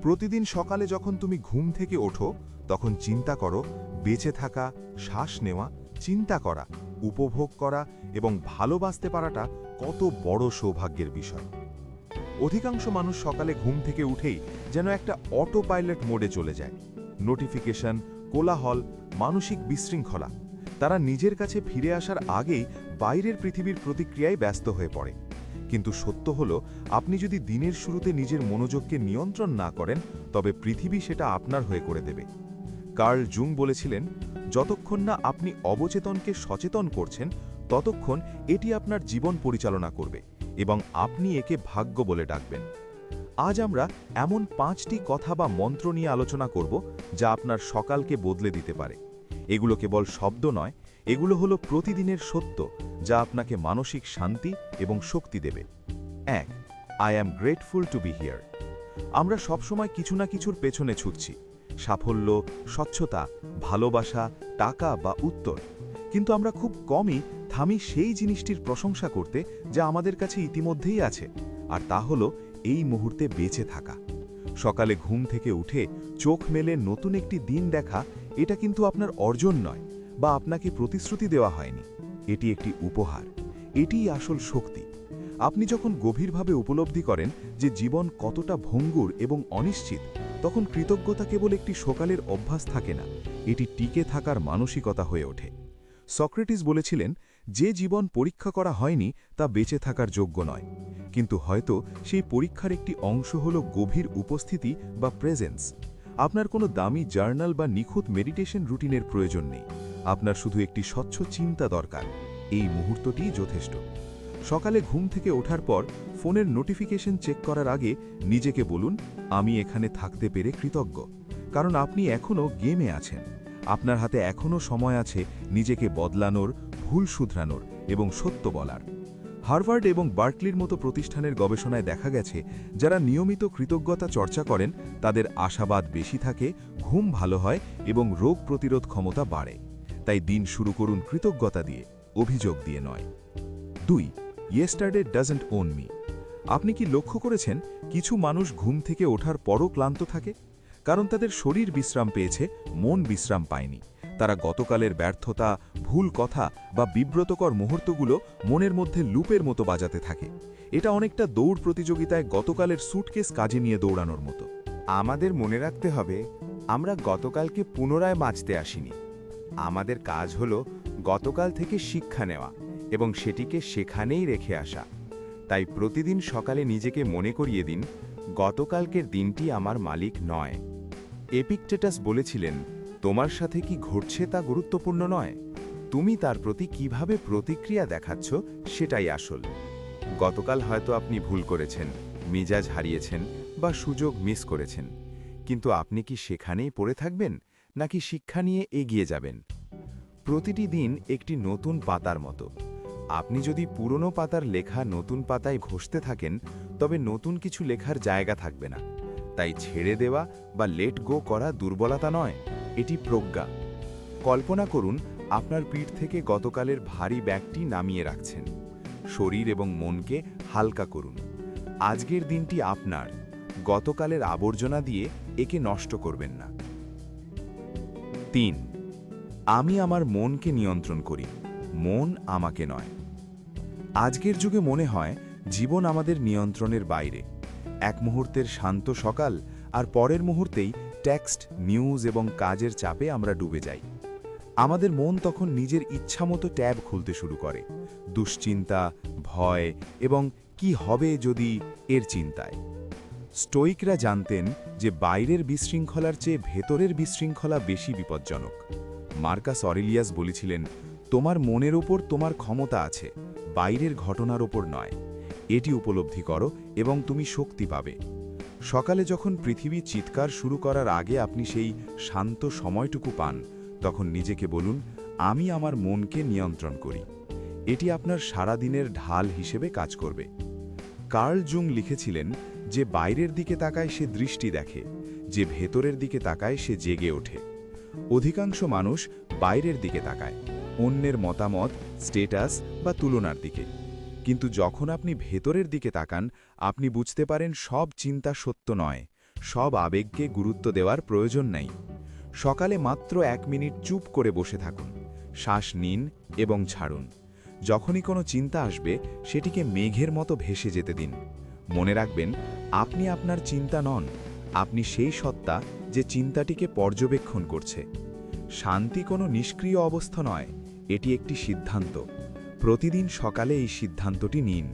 প্রতিদিন সকালে যখন তুমি ঘুম থেকে ওঠো তখন চিন্তা করো বেঁচে থাকা, শ্বাস নেওয়া, চিন্তা করা, উপভোগ করা এবং ভালোবাসতে পারাটা কত বড় সৌভাগ্যের বিষয়। অধিকাংশ মানুষ সকালে ঘুম থেকে উঠেই যেন একটা অটো পাইলট মোডে চলে যায়। নোটিফিকেশন, কোলাহল, মানসিক বিশৃঙ্খলা, তারা নিজের কাছে ফিরে আসার আগেই বাইরের পৃথিবীর প্রতিক্রিয়ায় ব্যস্ত হয়ে পড়ে। কিন্তু সত্য হলো, আপনি যদি দিনের শুরুতে নিজের মনোযোগকে নিয়ন্ত্রণ না করেন তবে পৃথিবী সেটা আপনার হয়ে করে দেবে। কার্ল জুং বলেছিলেন, যতক্ষণ না আপনি অবচেতনকে সচেতন করছেন ততক্ষণ এটি আপনার জীবন পরিচালনা করবে এবং আপনি একে ভাগ্য বলে ডাকবেন। আজ আমরা এমন 5টি কথা বা মন্ত্র নিয়ে আলোচনা করব যা আপনার সকালকে বদলে দিতে পারে। এগুলো কেবল শব্দ নয়, এগুলো হলো প্রতিদিনের সত্য যা আপনাকে মানসিক শান্তি এবং শক্তি দেবে। 1. I am grateful to B here. আমরা সবসময় কিছু না কিছুর পেছনে ছুটছি, সাফল্য, স্বচ্ছতা, ভালোবাসা, টাকা বা উত্তর, কিন্তু আমরা খুব কমই থামি সেই জিনিসটির প্রশংসা করতে যা আমাদের কাছে ইতিমধ্যেই আছে, আর তা হলো এই মুহূর্তে বেঁচে থাকা। সকালে ঘুম থেকে উঠে চোখ মেলে নতুন একটি দিন দেখা, এটা কিন্তু আপনার অর্জন নয় বা আপনাকে প্রতিশ্রুতি দেওয়া হয়নি, এটি একটি উপহার। এটিই আসল শক্তি। আপনি যখন গভীরভাবে উপলব্ধি করেন যে জীবন কতটা ভঙ্গুর এবং অনিশ্চিত, তখন কৃতজ্ঞতা কেবল একটি সকালের অভ্যাস থাকে না, এটি টিকে থাকার মানসিকতা হয়ে ওঠে। সক্রেটিস বলেছিলেন, যে জীবন পরীক্ষা করা হয়নি তা বেঁচে থাকার যোগ্য নয়, কিন্তু হয়তো সেই পরীক্ষার একটি অংশ হল গভীর উপস্থিতি বা প্রেজেন্স। আপনার কোনো দামি জার্নাল বা নিখুঁত মেডিটেশন রুটিনের প্রয়োজন নেই, আপনার শুধু একটি স্বচ্ছ চিন্তা দরকার। এই মুহূর্তটিই যথেষ্ট। সকালে ঘুম থেকে ওঠার পর ফোনের নোটিফিকেশন চেক করার আগে নিজেকে বলুন, আমি এখানে থাকতে পেরে কৃতজ্ঞ, কারণ আপনি এখনও গেমে আছেন। আপনার হাতে এখনও সময় আছে নিজেকে বদলানোর, ভুল শুধরানোর এবং সত্য বলার। হার্ভার্ড এবং বার্কলির মতো প্রতিষ্ঠানের গবেষণায় দেখা গেছে, যারা নিয়মিত কৃতজ্ঞতা চর্চা করেন তাদের আশাবাদ বেশি থাকে, ঘুম ভালো হয় এবং রোগ প্রতিরোধ ক্ষমতা বাড়ে। তাই দিন শুরু করুন কৃতজ্ঞতা দিয়ে, অভিযোগ দিয়ে নয়। 2. Yesterday doesn't own me. আপনি কি লক্ষ্য করেছেন কিছু মানুষ ঘুম থেকে ওঠার পরও ক্লান্ত থাকে? কারণ তাদের শরীর বিশ্রাম পেয়েছে, মন বিশ্রাম পায়নি। তারা গতকালের ব্যর্থতা, ভুল কথা বা বিব্রতকর মুহূর্তগুলো মনের মধ্যে লুপের মতো বাজাতে থাকে। এটা অনেকটা দৌড় প্রতিযোগিতায় গতকালের স্যুটকেস কাজে নিয়ে দৌড়ানোর মতো। আমাদের মনে রাখতে হবে, আমরা গতকালকে পুনরায় বাঁচতে আসিনি। আমাদের কাজ হলো গতকাল থেকে শিক্ষা নেওয়া এবং সেটিকে সেখানেই রেখে আসা। তাই প্রতিদিন সকালে নিজেকে মনে করিয়ে দিন, গতকালকের দিনটি আমার মালিক নয়। এপিকটেটাস বলেছিলেন, তোমার সাথে কি ঘটছে তা গুরুত্বপূর্ণ নয়, তুমি তার প্রতি কিভাবে প্রতিক্রিয়া দেখাচ্ছ সেটাই আসল। গতকাল হয়তো আপনি ভুল করেছেন, মেজাজ হারিয়েছেন বা সুযোগ মিস করেছেন, কিন্তু আপনি কি সেখানেই পড়ে থাকবেন নাকি শিক্ষা নিয়ে এগিয়ে যাবেন? প্রতিটি দিন একটি নতুন পাতার মতো। আপনি যদি পুরনো পাতার লেখা নতুন পাতায় ঘষতে থাকেন তবে নতুন কিছু লেখার জায়গা থাকবে না। তাই ছেড়ে দেওয়া বা লেট গো করা দুর্বলতা নয়, এটি প্রজ্ঞা। কল্পনা করুন আপনার পিঠ থেকে গতকালের ভারী ব্যাগটি নামিয়ে রাখছেন। শরীর এবং মনকে হালকা করুন। আজকের দিনটি আপনার, গতকালের আবর্জনা দিয়ে একে নষ্ট করবেন না। 3. আমি আমার মনকে নিয়ন্ত্রণ করি, মন আমাকে নয়। আজকের যুগে মনে হয় জীবন আমাদের নিয়ন্ত্রণের বাইরে। এক মুহূর্তের শান্ত সকাল আর পরের মুহূর্তেই টেক্সট, নিউজ এবং কাজের চাপে আমরা ডুবে যাই। আমাদের মন তখন নিজের ইচ্ছামতো ট্যাব খুলতে শুরু করে, দুশ্চিন্তা, ভয় এবং কি হবে যদি এর চিন্তায়। স্টোইকরা জানতেন যে বাইরের বিশৃঙ্খলার চেয়ে ভেতরের বিশৃঙ্খলা বেশি বিপজ্জনক। মার্কাস অরেলিয়াস বলেছিলেন, তোমার মনের ওপর তোমার ক্ষমতা আছে, বাইরের ঘটনার ওপর নয়। এটি উপলব্ধি করো এবং তুমি শক্তি পাবে। সকালে যখন পৃথিবী চিৎকার শুরু করার আগে আপনি সেই শান্ত সময়টুকু পান, তখন নিজেকে বলুন, আমি আমার মনকে নিয়ন্ত্রণ করি। এটি আপনার সারাদিনের ঢাল হিসেবে কাজ করবে। কার্ল জুং লিখেছিলেন, যে বাইরের দিকে তাকায় সে দৃষ্টি দেখে, যে ভেতরের দিকে তাকায় সে জেগে ওঠে। অধিকাংশ মানুষ বাইরের দিকে তাকায়, অন্যের মতামত, স্ট্যাটাস বা তুলনার দিকে। কিন্তু যখন আপনি ভেতরের দিকে তাকান, আপনি বুঝতে পারেন সব চিন্তা সত্য নয়, সব আবেগকে গুরুত্ব দেওয়ার প্রয়োজন নাই। সকালে মাত্র 1 মিনিট চুপ করে বসে থাকুন, শ্বাস নিন এবং ছাড়ুন। যখনই কোনো চিন্তা আসবে সেটিকে মেঘের মতো ভেসে যেতে দিন। মনে রাখবেন, আপনি আপনার চিন্তা নন, আপনি সেই সত্তা যে চিন্তাটিকে পর্যবেক্ষণ করছে। শান্তি কোনো নিষ্ক্রিয় অবস্থা নয়, এটি একটি সিদ্ধান্ত। প্রতিদিন সকালে এই সিদ্ধান্তটি নিন।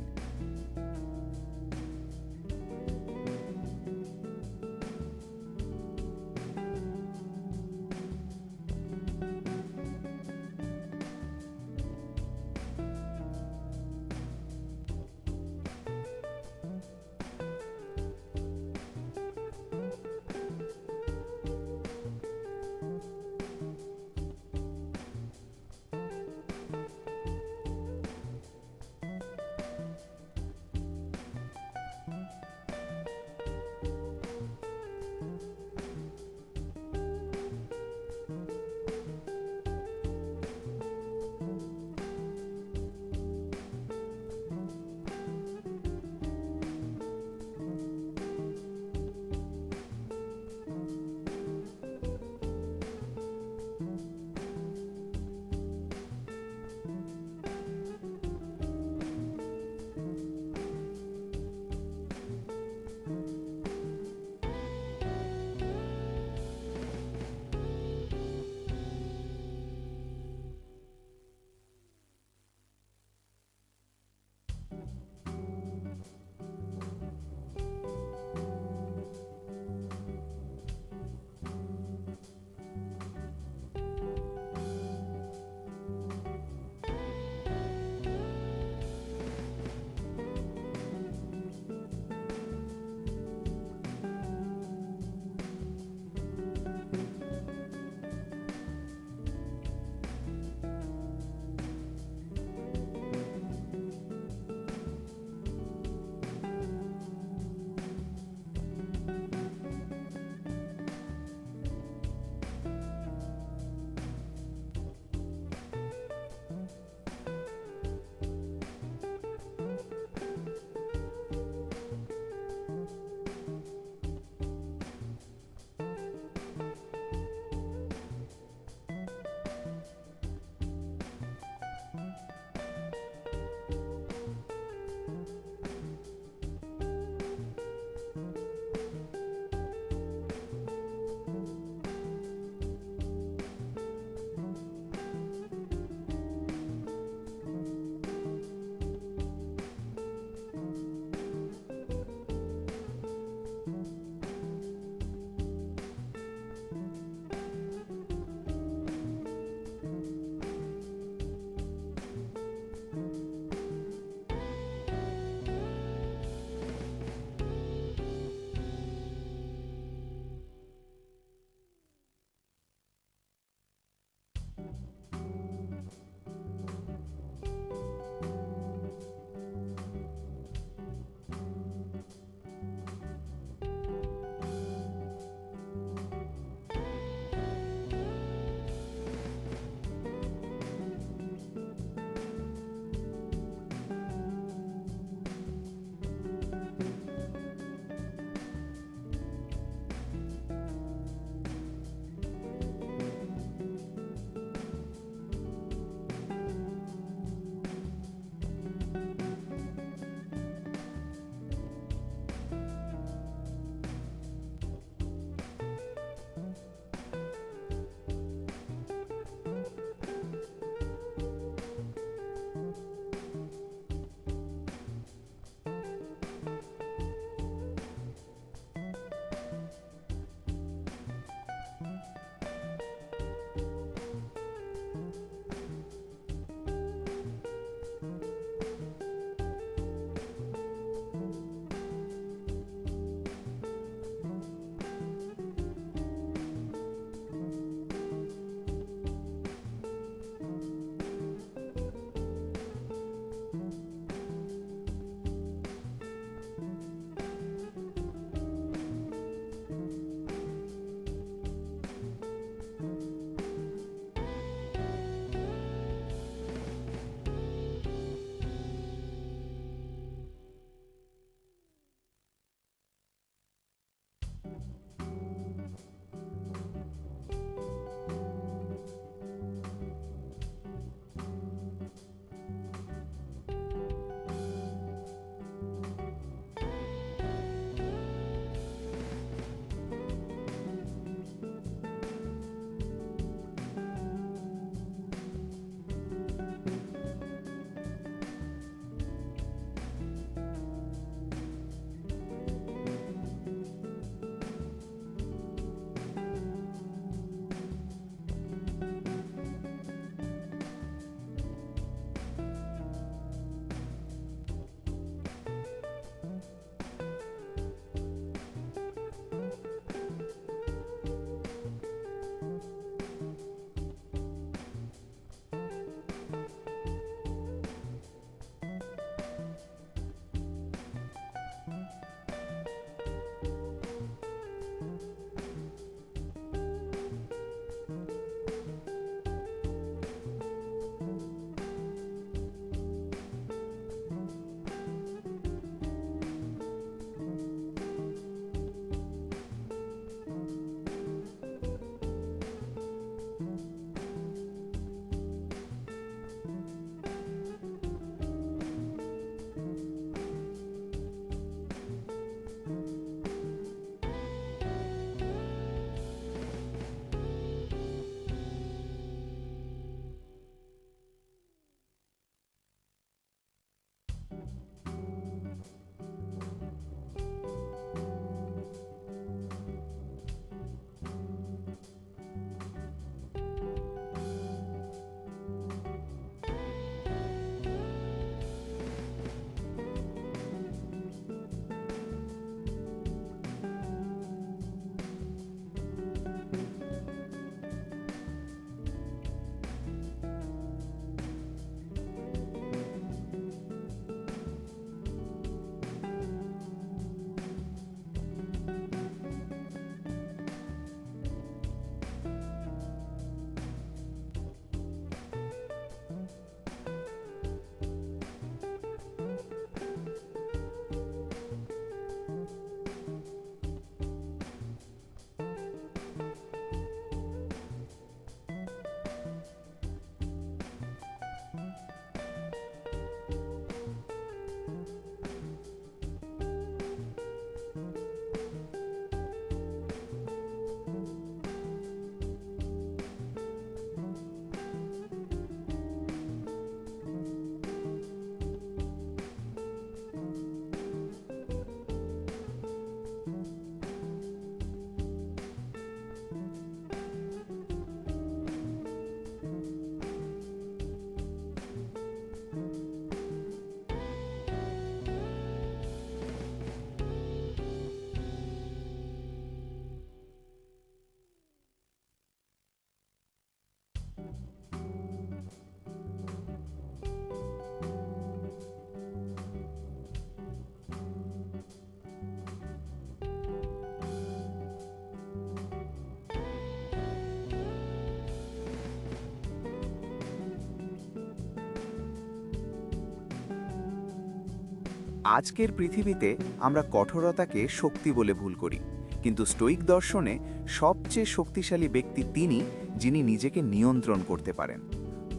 আজকের পৃথিবীতে আমরা কঠোরতাকে শক্তি বলে ভুল করি, কিন্তু স্টোইক দর্শনে সবচেয়ে শক্তিশালী ব্যক্তি তিনি, যিনি নিজেকে নিয়ন্ত্রণ করতে পারেন।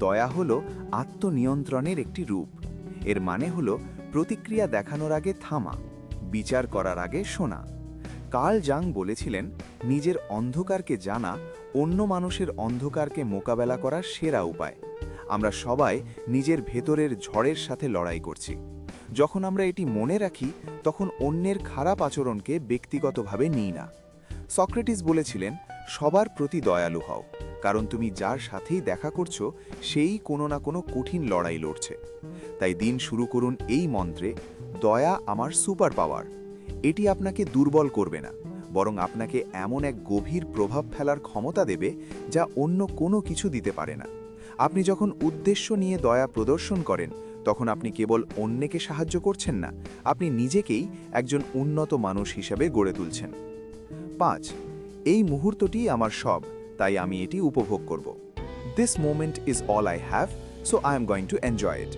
দয়া হলো আত্মনিয়ন্ত্রণের একটি রূপ। এর মানে হলো প্রতিক্রিয়া দেখানোর আগে থামা, বিচার করার আগে শোনা। কার্ল জাং বলেছিলেন, নিজের অন্ধকারকে জানা অন্য মানুষের অন্ধকারকে মোকাবেলা করার সেরা উপায়। আমরা সবাই নিজের ভেতরের ঝড়ের সাথে লড়াই করছি। যখন আমরা এটি মনে রাখি, তখন অন্যের খারাপ আচরণকে ব্যক্তিগতভাবে নিই না। সক্রেটিস বলেছিলেন, সবার প্রতি দয়ালু হও, কারণ তুমি যার সাথেই দেখা করছো সেই কোনো না কোনো কঠিন লড়াই লড়ছে। তাই দিন শুরু করুন এই মন্ত্রে, দয়া আমার সুপার পাওয়ার। এটি আপনাকে দুর্বল করবে না, বরং আপনাকে এমন এক গভীর প্রভাব ফেলার ক্ষমতা দেবে যা অন্য কোনো কিছু দিতে পারে না। আপনি যখন উদ্দেশ্য নিয়ে দয়া প্রদর্শন করেন, তখন আপনি কেবল অন্যকে সাহায্য করছেন না, আপনি নিজেকেই একজন উন্নত মানুষ হিসেবে গড়ে তুলছেন। 5. এই মুহূর্তটি আমার সব, তাই আমি এটি উপভোগ করব। This moment is all I have, so I am going to enjoy it.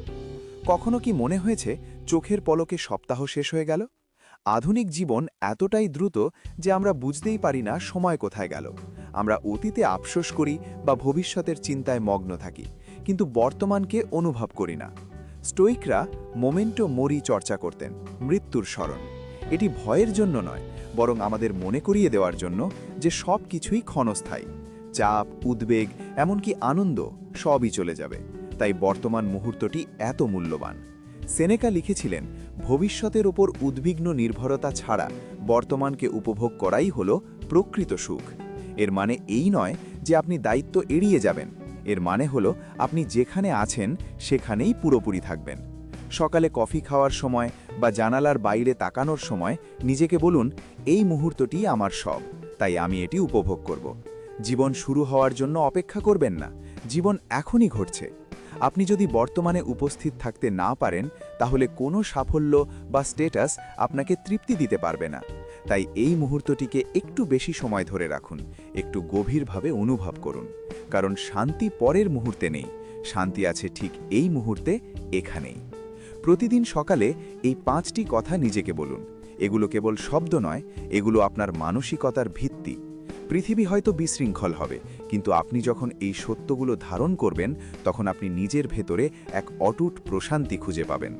কখনো কি মনে হয়েছে চোখের পলকে সপ্তাহ শেষ হয়ে গেল? আধুনিক জীবন এতটাই দ্রুত যে আমরা বুঝতেই পারি না সময় কোথায় গেল। আমরা অতীতে আফসোস করি বা ভবিষ্যতের চিন্তায় মগ্ন থাকি, কিন্তু বর্তমানকে অনুভব করি না। স্টোইকরা মোমেন্টো মোরি চর্চা করতেন, মৃত্যুর স্মরণ। এটি ভয়ের জন্য নয়, বরং আমাদের মনে করিয়ে দেওয়ার জন্য যে সব কিছুই ক্ষণস্থায়ী। চাপ, উদ্বেগ, এমনকি আনন্দ সবই চলে যাবে। তাই বর্তমান মুহূর্তটি এত মূল্যবান। সেনেকা লিখেছিলেন, ভবিষ্যতের ওপর উদ্বিগ্ন নির্ভরতা ছাড়া বর্তমানকে উপভোগ করাই হলো প্রকৃত সুখ। এর মানে এই নয় যে আপনি দায়িত্ব এড়িয়ে যাবেন, এর মানে হলো আপনি যেখানে আছেন সেখানেই পুরোপুরি থাকবেন। সকালে কফি খাওয়ার সময় বা জানালার বাইরে তাকানোর সময় নিজেকে বলুন, এই মুহূর্তটি আমার সব, তাই আমি এটি উপভোগ করব। জীবন শুরু হওয়ার জন্য অপেক্ষা করবেন না, জীবন এখনই ঘটছে। আপনি যদি বর্তমানে উপস্থিত থাকতে না পারেন, তাহলে কোনো সাফল্য বা স্ট্যাটাস আপনাকে তৃপ্তি দিতে পারবে না। তাই এই মুহূর্তটিকে একটু বেশি সময় ধরে রাখুন, একটু গভীরভাবে অনুভব করুন, কারণ শান্তি পরের মুহূর্তে নেই, শান্তি আছে ঠিক এই মুহূর্তে, এখানেই। প্রতিদিন সকালে এই 5টি কথা নিজেকে বলুন। এগুলো কেবল শব্দ নয়, এগুলো আপনার মানসিকতার ভিত্তি। পৃথিবী হয়তো বিশৃঙ্খল হবে, কিন্তু আপনি যখন এই সত্যগুলো ধারণ করবেন, তখন আপনি নিজের ভেতরে এক অটুট প্রশান্তি খুঁজে পাবেন।